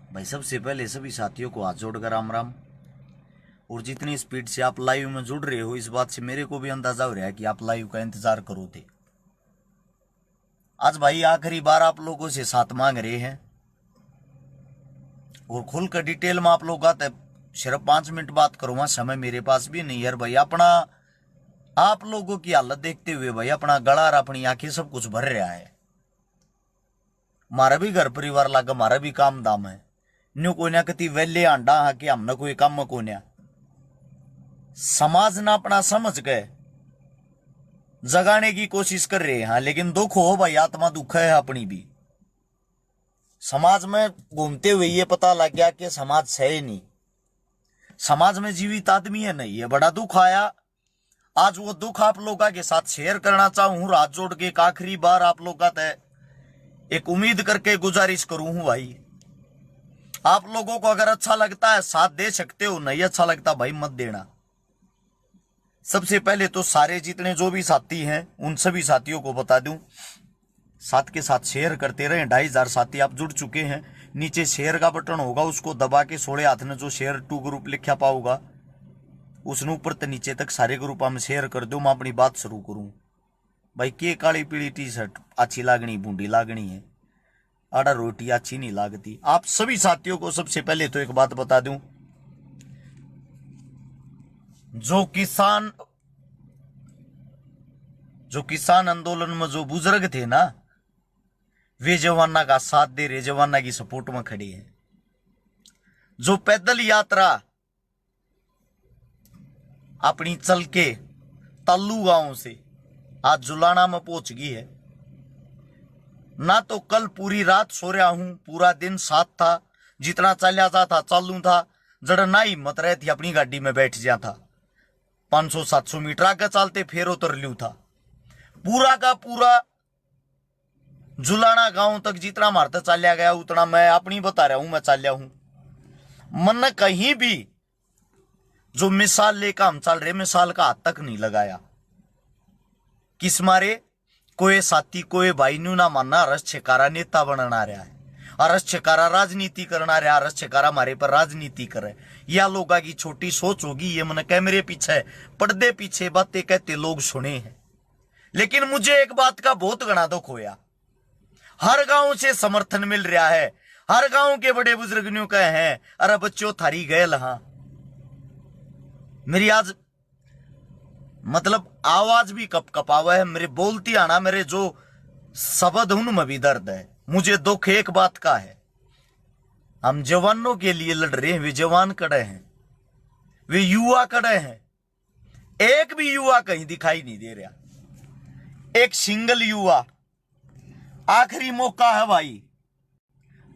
भाई सबसे पहले सभी साथियों को हाथ जोड़कर राम राम। और जितनी स्पीड से आप लाइव में जुड़ रहे हो, इस बात से मेरे को भी अंदाजा हो रहा है कि आप लाइव का इंतजार करो थे। आज भाई आखिरी बार आप लोगों से साथ मांग रहे हैं और खुलकर डिटेल में आप लोग आते। सिर्फ 5 मिनट बात करूंगा, समय मेरे पास भी नहीं यार भाई। अपना आप लोगों की हालत देखते हुए भाई अपना गला और अपनी आंखें सब कुछ भर रहा है। हमारा भी घर परिवार लागा, हमारा भी काम दाम है। न्यू कोई ना कति वेले आंडा हा कि हमने कोई काम को न्या समाज ना अपना समझ गए जगाने की कोशिश कर रहे हैं। लेकिन दुख हो भाई, आत्मा दुख है अपनी भी। समाज में घूमते हुए ये पता लग गया कि समाज सही नहीं, समाज में जीवित आदमी है नहीं। ये बड़ा दुख आया। आज वो दुख आप लोगों के साथ शेयर करना चाहूं, हाथ जोड़ के एक आखिरी बार आप लोगों का एक उम्मीद करके गुजारिश करूं हूं भाई। आप लोगों को अगर अच्छा लगता है साथ दे सकते हो, नहीं अच्छा लगता भाई मत देना। सबसे पहले तो सारे जितने जो भी साथी हैं उन सभी साथियों को बता दूं, साथ के साथ शेयर करते रहे। 2500 साथी आप जुड़ चुके हैं। नीचे शेयर का बटन होगा, उसको दबा के सोड़े हाथ में जो शेयर टू ग्रुप लिखा पाऊगा उसने ऊपर तो नीचे तक सारे ग्रुपा में शेयर कर दो। मैं अपनी बात शुरू करूं भाई। के काली पीली टी शर्ट अच्छी लागनी, बूंदी लागनी है, आड़ा रोटी अच्छी नहीं लागती। आप सभी साथियों को सबसे पहले तो एक बात बता दूं, जो किसान आंदोलन में जो बुजुर्ग थे ना, वे जवाना का साथ दे रहे, जवाना की सपोर्ट में खड़े हैं। जो पैदल यात्रा अपनी चल के तालू गांव से आज जुलाना में पहुंच गई है ना, तो कल पूरी रात सो रहा हूं, पूरा दिन साथ था, जितना चलिया था चालू था। जड़ ना हिम्मत रहे थी अपनी गाड़ी में बैठ जा था, 500-700 मीटर आगे चलते फिर उतर लू था। पूरा का पूरा जुलाना गांव तक जितना मारता चलिया गया उतना मैं अपनी बता रहा हूं, मैं चलिया हूं। मन कहीं भी जो मिसाल लेकर हम चल रहे, मिसाल का हाथ तक नहीं लगाया। किस मारे कोई साथी कोई भाई न्यू ना मानना अरस छेकारा नेता बनना रहा है, अरस छेकारा राजनीति करना रहा, अरस छेकारा हमारे पर राजनीति करे। या लोगों की छोटी सोच होगी, ये मन कैमरे पीछे पर्दे पीछे बातें कहते लोग सुने हैं। लेकिन मुझे एक बात का बहुत घना दुख होया। हर गांव से समर्थन मिल रहा है, हर गांव के बड़े बुजुर्ग न्यू कहे हैं अरे बच्चों थारी गए लहा। मेरी आज मतलब आवाज भी कप कपावा है, मेरे बोलती आना, मेरे जो शब्द उनमें भी दर्द है। मुझे दुख एक बात का है, हम जवानों के लिए लड़ रहे हैं, वे जवान खड़े हैं, वे युवा खड़े हैं। एक भी युवा कहीं दिखाई नहीं दे रहा, एक सिंगल युवा। आखिरी मौका है भाई,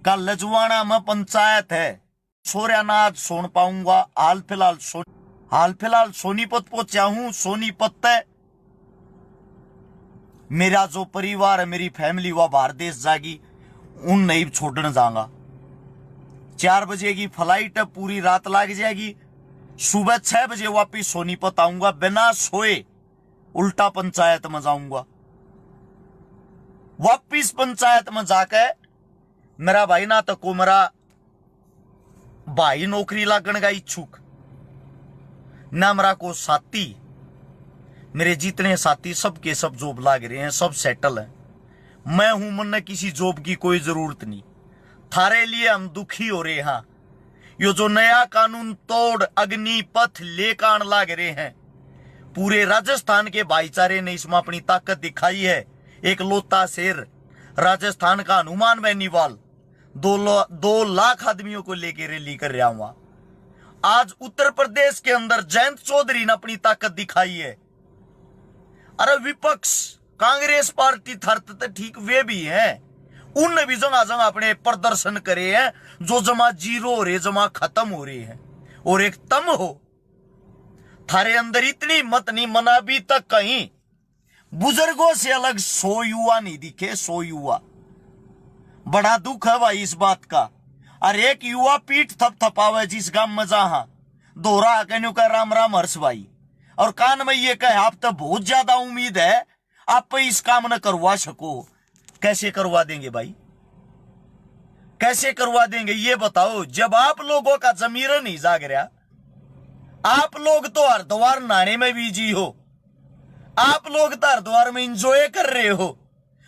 कल लजवाना में पंचायत है, सोरियाना आज सुन पाऊंगा। हाल फिलहाल सोनीपत पहुंचा हूं। सोनीपत तय मेरा जो परिवार है, मेरी फैमिली वह बाहर देश जाएगी, उन नहीं छोड़ने जाऊंगा। 4 बजे की फ्लाइट है, पूरी रात लग जाएगी। सुबह 6 बजे वापिस सोनीपत आऊंगा, बिना सोए उल्टा पंचायत में जाऊंगा। वापिस पंचायत में जाकर मेरा भाई ना तो को मेरा भाई नौकरी लागण का इच्छुक, ना मेरा को साथी। मेरे जितने साथी सबके सब जॉब लाग रहे हैं, सब सेटल हैं। मैं हूं, मन किसी जॉब की कोई जरूरत नहीं। थारे लिए हम दुखी हो रहे हैं। यो जो नया कानून तोड़ अग्निपथ लेकर लाग रहे हैं, पूरे राजस्थान के भाईचारे ने इसमें अपनी ताकत दिखाई है। एक लोता शेर राजस्थान का हनुमान बेनीवाल 2 लाख आदमियों को लेकर रैली कर रहा हुआ। आज उत्तर प्रदेश के अंदर जयंत चौधरी ने अपनी ताकत दिखाई है। अरे विपक्ष कांग्रेस पार्टी थर्त ठीक वे भी हैं, उनने भी जगह जगह अपने प्रदर्शन करे हैं, जो जमा जीरो हो रहे, जमा खत्म हो रहे हैं। और एक तम हो थारे अंदर इतनी हिम्मत नहीं, मना भी तक कहीं बुजुर्गों से अलग 100 युवा नहीं दिखे, 100 युवा। बड़ा दुख है भाई इस बात का। अरे एक युवा पीठ थपथपावे जिस गांव में जहां दोहरा कहने का राम राम हर्ष भाई, और कान में ये कहे आप तो बहुत ज्यादा उम्मीद है, आप इस काम न करवा सको। कैसे करवा देंगे भाई, कैसे करवा देंगे ये बताओ? जब आप लोगों का जमीर नहीं जाग रहा, आप लोग तो हरिद्वार नहाने में बिजी हो, आप लोग तो हरिद्वार में इंजॉय कर रहे हो,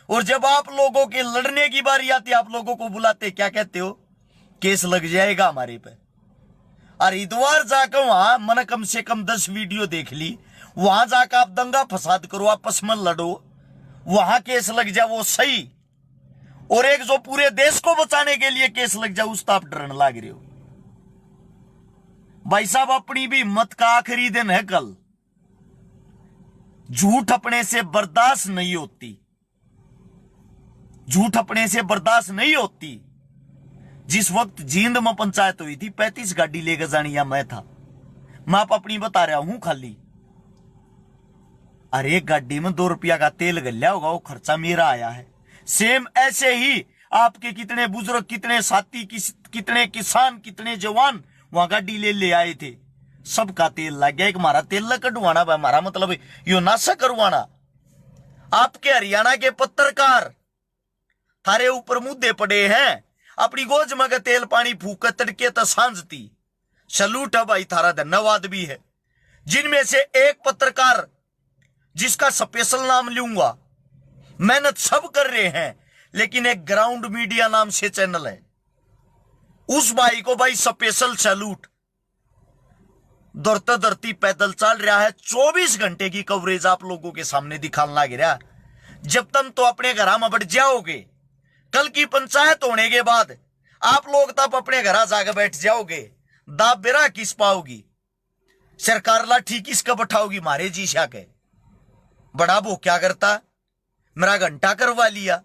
और जब आप लोगों के लड़ने की बारी आती है आप लोगों को बुलाते, क्या कहते हो? केस लग जाएगा हमारे पे। हरिद्वार जाकर वहां मैंने कम से कम 10 वीडियो देख ली, वहां जाकर आप दंगा फसाद करो, आपस में लड़ो, वहां केस लग जाए वो सही, और एक जो पूरे देश को बचाने के लिए केस लग जाए उसका आप डरने लग रहे हो। भाई साहब, अपनी भी हिम्मत का आखिरी दिन है कल। झूठ अपने से बर्दाश्त नहीं होती, झूठ अपने से बर्दाश्त नहीं होती। जिस वक्त जींद में पंचायत हुई थी 35 गाड़ी लेकर जानी, या मैं था, मैं आप अपनी बता रहा हूं खाली। अरे गाड़ी में 2 रुपया का तेल गल्या होगा, वो खर्चा मेरा आया है। सेम ऐसे ही आपके कितने बुजुर्ग, कितने साथी, कितने किसान, कितने जवान वहां गाड़ी ले आए थे, सबका तेल लग गया। एक हमारा तेल ल कटवाना, हमारा मतलब यो नाशा करवाना। आपके हरियाणा के पत्रकार थारे ऊपर मुद्दे पड़े हैं, अपनी गोज में का तेल पानी फूक तड़के तो सांझती। सलूट है भाई, थारा धन्यवाद भी है। जिनमें से एक पत्रकार जिसका स्पेशल नाम लूंगा, मेहनत सब कर रहे हैं, लेकिन एक ग्राउंड मीडिया नाम से चैनल है, उस भाई को भाई स्पेशल सैल्यूट। दौड़ते दौड़ती पैदल चल रहा है, 24 घंटे की कवरेज आप लोगों के सामने दिखाने लग रहा। जब तक तो अपने घर में बढ़ जाओगे, कल की पंचायत होने के बाद आप लोग तब अपने घर जाकर बैठ जाओगे, दाब बेरा किस पाओगी, सरकार लाठी किसका बैठाओगी? मारे जी शा के बड़ा वो क्या करता, मेरा घंटा करवा लिया।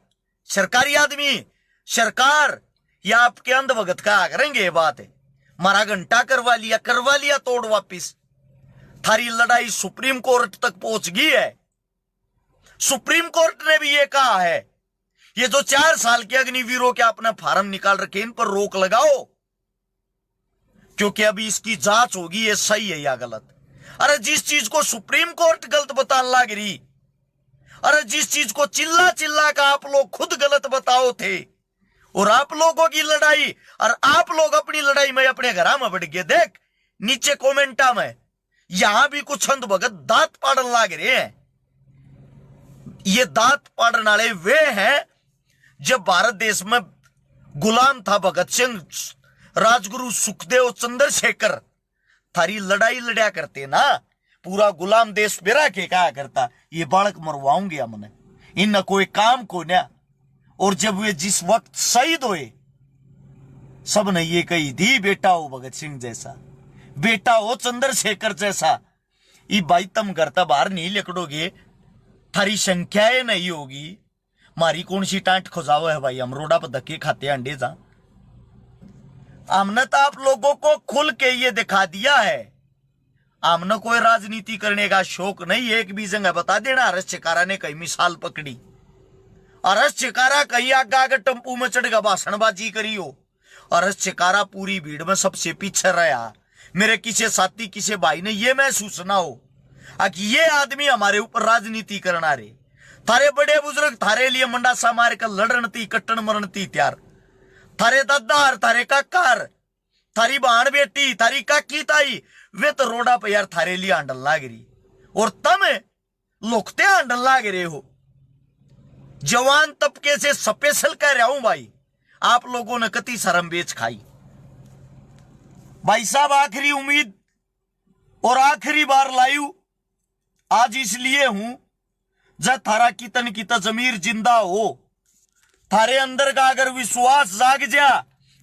सरकारी आदमी, सरकार या आपके अंधभगत का करेंगे ये बात है, मारा घंटा करवा लिया तोड़ वापिस। थारी लड़ाई सुप्रीम कोर्ट तक पहुंच गई है। सुप्रीम कोर्ट ने भी ये कहा है, ये जो 4 साल के अग्निवीरों के आपने फार्म निकाल रखे, इन पर रोक लगाओ, क्योंकि अभी इसकी जांच होगी ये सही है या गलत। अरे जिस चीज को सुप्रीम कोर्ट गलत बताने लग रही, अरे जिस चीज को चिल्ला चिल्ला का आप लोग खुद गलत बताओ थे, और आप लोगों की लड़ाई, और आप लोग अपनी लड़ाई में अपने घर में बढ़ गए। देख नीचे कमेंटा में, यहां भी कुछ अंध भगत दांत पाड़न लग रहे हैं। ये दांत पाड़न वाले वे हैं जब भारत देश में गुलाम था भगत सिंह, राजगुरु सुखदेव, चंद्रशेखर, थारी लड़ाई लड़ा करते ना, पूरा गुलाम देश बेरा के कहा करता ये बालक मरवाऊंगे हमने, इन कोई काम को ना। और जब वे जिस वक्त शहीद हुए, सबने ये कही थी, बेटा हो भगत सिंह जैसा, बेटा हो चंद्रशेखर जैसा। ये भाई तुम करता बाहर नहीं निकलोगे, थारी संख्याएं नहीं होगी, मारी कौन सी टांट खुजाओ है भाई? हम रोडा पर धक्के खाते अंडे जा। हमने तो आप लोगों को खुल के ये दिखा दिया है, हमने कोई राजनीति करने का शौक नहीं। एक भी जगह बता देना, हरस चिकारा ने कई मिसाल पकड़ी, हरस चिकारा कहीं आगे आगे टेम्पू में चढ़ गया भाषणबाजी करी हो, हरस चिकारा पूरी भीड़ में सबसे पीछे रहा। मेरे किसी साथी किसी भाई ने ये महसूस ना हो कि ये आदमी हमारे ऊपर राजनीति करना रे। थारे बड़े बुजुर्ग थारे लिए मंडासा मार कर लड़न थी, कट्टन मरण थी त्यार। थारे दादा, थारे काका, थारी बहन बेटी, थारी काकी ताई, वे तो रोडा पे यार थारे लिए हांडल लाग रही, और तुम लुकते हांडल लाग रहे हो। जवान तबके से स्पेशल कह रहा हूं भाई, आप लोगों ने कति शर्म बेच खाई। भाई साहब, आखिरी उम्मीद और आखिरी बार लाइव आज इसलिए हूं, जब थारा कितन की जमीर जिंदा हो, थारे अंदर का अगर विश्वास जाग जा,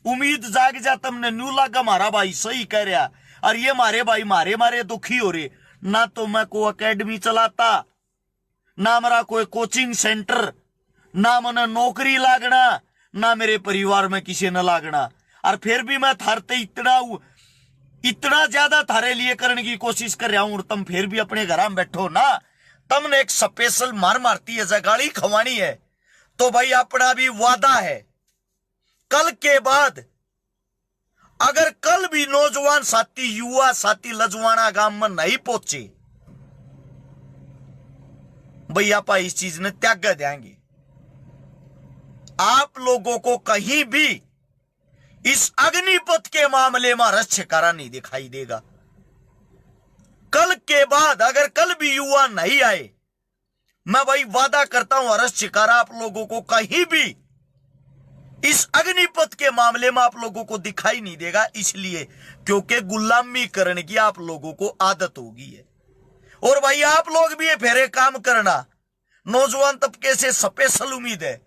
उम्मीद जाग जा, तुमने न्यू लगा हमारा भाई सही कह रहा, और ये मारे भाई मारे दुखी हो रहे ना। तो मैं को अकेडमी चलाता ना, मेरा कोई कोचिंग सेंटर ना, मैंने नौकरी लागना ना, मेरे परिवार में किसी ने लागना, और फिर भी मैं थारते इतना ज्यादा थारे लिए करने की कोशिश कर रहा हूं, और तुम फिर भी अपने घर में बैठो ना। तुमने एक स्पेशल मारती है, जगाड़ी खवानी है, तो भाई अपना भी वादा है, कल के बाद अगर कल भी नौजवान साथी, युवा साथी लजवाना गांव में नहीं पहुंचे, भैया पा इस चीज ने त्याग देंगे। आप लोगों को कहीं भी इस अग्निपथ के मामले में रस छिकारा नहीं दिखाई देगा। कल के बाद अगर कल भी युवा नहीं आए, मैं भाई वादा करता हूं अरस छिकारा आप लोगों को कहीं भी इस अग्निपथ के मामले में आप लोगों को दिखाई नहीं देगा, इसलिए क्योंकि गुलामी करने की आप लोगों को आदत होगी है। और भाई आप लोग भी ये फेरे काम करना, नौजवान तबके से स्पेशल उम्मीद है।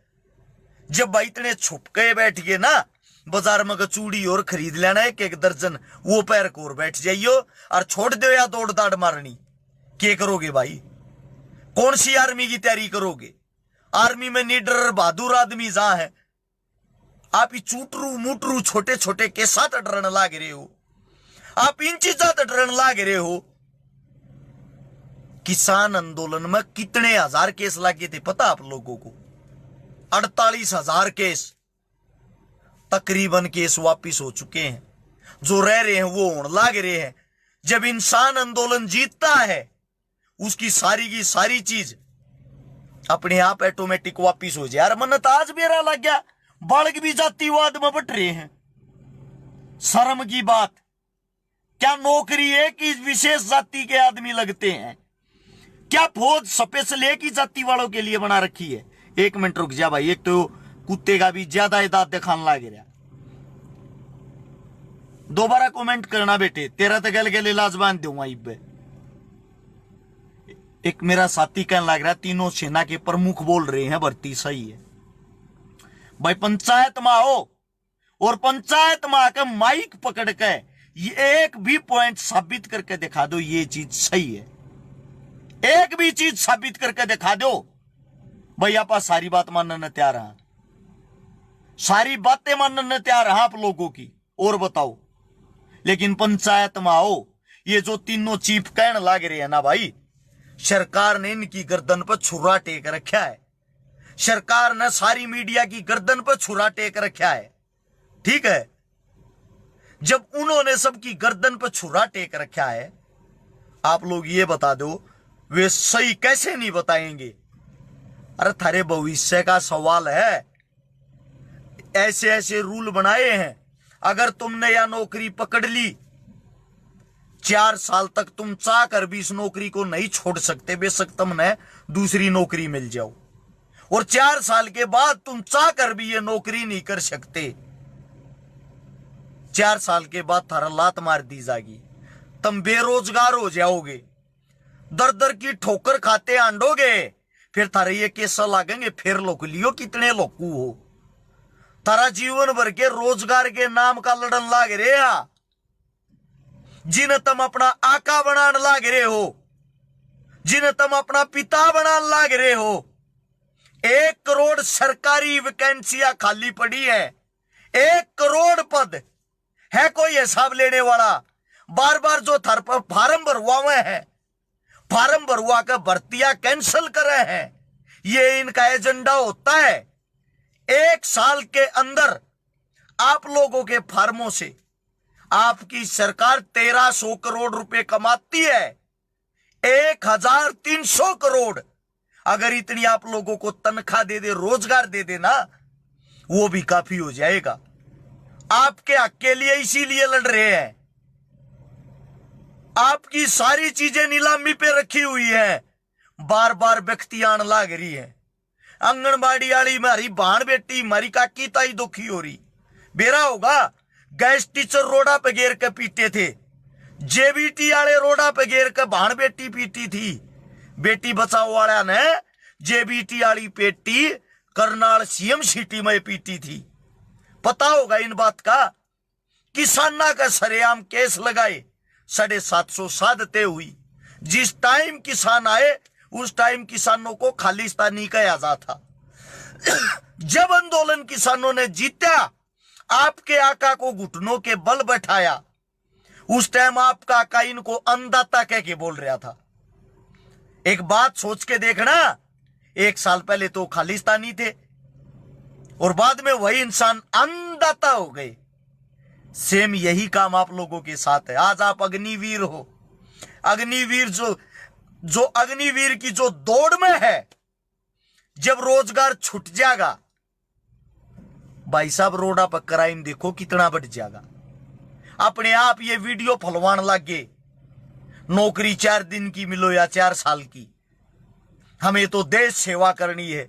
जब भाई इतने छुप के बैठ गए ना, बाजार में चूड़ी और खरीद लेना है, एक दर्जन वो पैर को और बैठ जाइयो और छोड़ दो या दौड़ दाड़ मारनी। क्या करोगे भाई? कौन सी आर्मी की तैयारी करोगे? आर्मी में निडर बहादुर आदमी जहां है, आप ही चूटरू मुटरू छोटे छोटे के साथ डरने लाग रहे हो, आप इन चीजा डरने लाग रहे हो। किसान आंदोलन में कितने हजार केस लागे थे पता आप लोगों को? 48,000 केस, तकरीबन केस वापिस हो चुके हैं। जो रह रहे हैं वो होने लाग रहे हैं। जब इंसान आंदोलन जीतता है, उसकी सारी की सारी चीज अपने आप ऑटोमेटिक वापिस हो जाए। यार मन तो आज मेरा लग गया, बालक भी जातिवाद में बट रहे हैं। शर्म की बात, क्या नौकरी है कि विशेष जाति के आदमी लगते हैं? क्या फौज स्पेशल एक ही जाति वालों के लिए बना रखी है? एक मिनट रुक जा भाई, एक तो कुत्ते का भी ज्यादा दांत दिखाने लग रहा। दोबारा कमेंट करना बेटे, तेरा तो गल गल इलाज बांध दूंगा। एक मेरा साथी कहने लग रहा तीनों सेना के प्रमुख बोल रहे हैं भर्ती सही है। भाई पंचायत में आओ और पंचायत में आकर माइक पकड़ के ये एक भी पॉइंट साबित करके दिखा दो ये चीज सही है। एक भी चीज साबित करके दिखा दो भाई, आप सारी बात मानने तैयार हैं, सारी बातें मानने तैयार हैं आप लोगों की। और बताओ, लेकिन पंचायत में आओ, ये जो तीनों चीफ कहने लग रहे हैं ना भाई, सरकार ने इनकी गर्दन पर छुरा टेक रखा है। सरकार ने सारी मीडिया की गर्दन पर छुरा टेक रखा है, ठीक है। जब उन्होंने सबकी गर्दन पर छुरा टेक रखा है, आप लोग ये बता दो वे सही कैसे नहीं बताएंगे? अरे थारे भविष्य का सवाल है। ऐसे ऐसे रूल बनाए हैं, अगर तुमने यह नौकरी पकड़ ली, 4 साल तक तुम चाह कर भी इस नौकरी को नहीं छोड़ सकते, बेशक तुमने दूसरी नौकरी मिल जाओ। और 4 साल के बाद तुम चाह कर भी ये नौकरी नहीं कर सकते। 4 साल के बाद थारा लात मार दी जाएगी, तुम बेरोजगार हो जाओगे, दर दर की ठोकर खाते आंडोगे। फिर थारे ये केस लागेंगे, फिर लोग लियो कितने लोकू हो। तारा जीवन भर के रोजगार के नाम का लड़न लाग रहे हैं, जिन्हें तुम अपना आका बनाने लाग रहे हो, जिन्हें तुम अपना पिता बनाने लाग रहे हो। 1 करोड़ सरकारी वैकेंसियां खाली पड़ी है, 1 करोड़ पद है, कोई हिसाब लेने वाला? बार बार जो थर पर फार्म भरवा हुए हैं, फार्म भरवा कर भर्तियां कैंसिल कर रहे हैं, ये इनका एजेंडा होता है। 1 साल के अंदर आप लोगों के फार्मों से आपकी सरकार 1300 करोड़ रुपए कमाती है। 1300 करोड़ अगर इतनी आप लोगों को तनख्वाह दे दे, रोजगार दे देना, वो भी काफी हो जाएगा। आपके हक के लिए इसीलिए लड़ रहे हैं। आपकी सारी चीजें नीलामी पे रखी हुई है, बार बार व्यक्ति आने लाग रही है। आंगनबाड़ी वाली मारी भाण बेटी, मारी काकी ताई दुखी हो रही। बेरा होगा, गैस टीचर रोडा पे घेर के पीटे थे, जेबीटी वाले रोडा पे घेर के भाण बेटी पीटी थी। बेटी बचाओ वाला ने जेबीटी वाली बेटी करनाल सीएम सिटी में पीटी थी। पता होगा इन बात का। किसाना का सरेआम केस लगाए, 750 साधते हुई। जिस टाइम किसान आए उस टाइम किसानों को खालिस्तानी कहा जाता था। जब आंदोलन किसानों ने जीता, आपके आका को घुटनों के बल बैठाया, उस टाइम आपका आका इनको अन्नदाता कह के बोल रहा था। एक बात सोच के देखना, 1 साल पहले तो खालिस्तानी थे और बाद में वही इंसान अन्नदाता हो गए। सेम यही काम आप लोगों के साथ है। आज आप अग्निवीर हो। अग्निवीर जो अग्निवीर की जो दौड़ में है, जब रोजगार छूट जाएगा, भाई साहब रोडा पर क्राइम देखो कितना बढ़ जाएगा। अपने आप ये वीडियो फलवान लगे, नौकरी 4 दिन की मिलो या 4 साल की, हमें तो देश सेवा करनी है।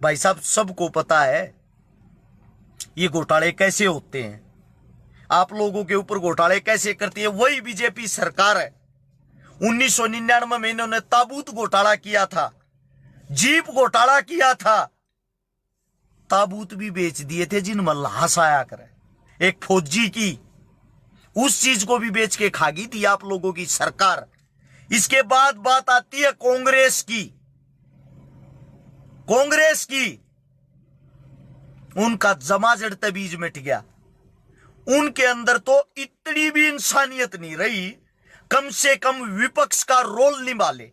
भाई साहब सबको पता है ये घोटाले कैसे होते हैं, आप लोगों के ऊपर घोटाले कैसे करती है। वही बीजेपी सरकार है। 1999 में इन्होंने ताबूत घोटाला किया था, जीप घोटाला किया था, ताबूत भी बेच दिए थे जिनमें लाश आया करे। एक फौजी की उस चीज को भी बेच के खा गई थी आप लोगों की सरकार। इसके बाद बात आती है कांग्रेस की। कांग्रेस की उनका जमाजड़ तबीज मिट गया। उनके अंदर तो इतनी भी इंसानियत नहीं रही, कम से कम विपक्ष का रोल निभा ले।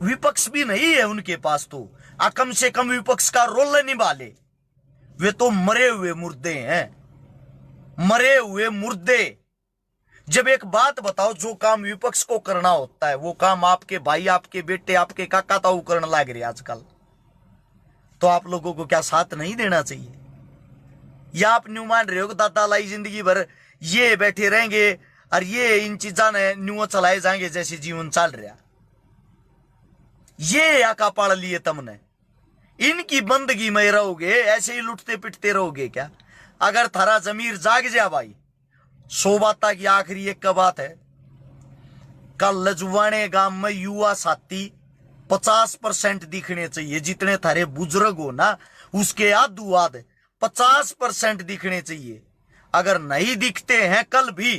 विपक्ष भी नहीं है उनके पास, तो कम से कम विपक्ष का रोल निभा ले। वे तो मरे हुए मुर्दे हैं, मरे हुए मुर्दे। जब एक बात बताओ, जो काम विपक्ष को करना होता है वो काम आपके भाई, आपके बेटे, आपके काका ताऊ करने लग रहे आजकल, तो आप लोगों को क्या साथ नहीं देना चाहिए? या आप न्यू मान रहे हो कि दादा लाई जिंदगी भर ये बैठे रहेंगे और ये इन चीजा ने न्यू चलाए जाएंगे जैसे जीवन चल रहा। ये आका पाड़ लिए तुमने, इनकी बंदगी में रहोगे, ऐसे ही लुटते पिटते रहोगे क्या? अगर थारा जमीर जाग जा भाई, 100 बात की आखिरी एक का बात है, कल लजवाने गांव में युवा साथी 50% दिखने चाहिए। जितने थारे बुजुर्ग हो ना उसके आधु आध 50% दिखने चाहिए। अगर नहीं दिखते हैं कल भी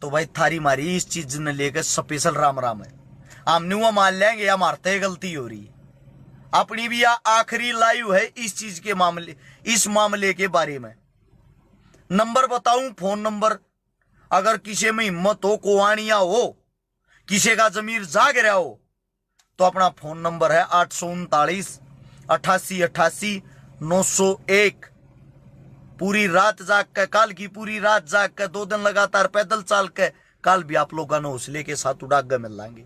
तो भाई थारी मारी इस चीज ने लेकर स्पेशल राम राम है। हम न्यू मान लेंगे या मारते गलती हो रही है। अपनी भी आखिरी लाइव है इस चीज के मामले, इस मामले के बारे में। नंबर बताऊं, फोन नंबर, अगर किसी में हिम्मत हो, कोवानिया हो, किसी का जमीर जाग रहा हो, तो अपना फोन नंबर है 839 88 88 901। पूरी रात जाग के, काल की पूरी रात जाग के, 2 दिन लगातार पैदल चाल के, काल भी आप लोगों ने हौसले के साथ उड़ाग मिल लाएंगे।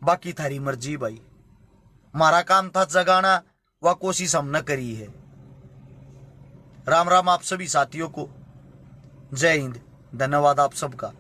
बाकी थारी मर्जी भाई, हमारा काम था जगाना, वह कोशिश हमने करी है। राम राम आप सभी साथियों को, जय हिंद, धन्यवाद आप सबका।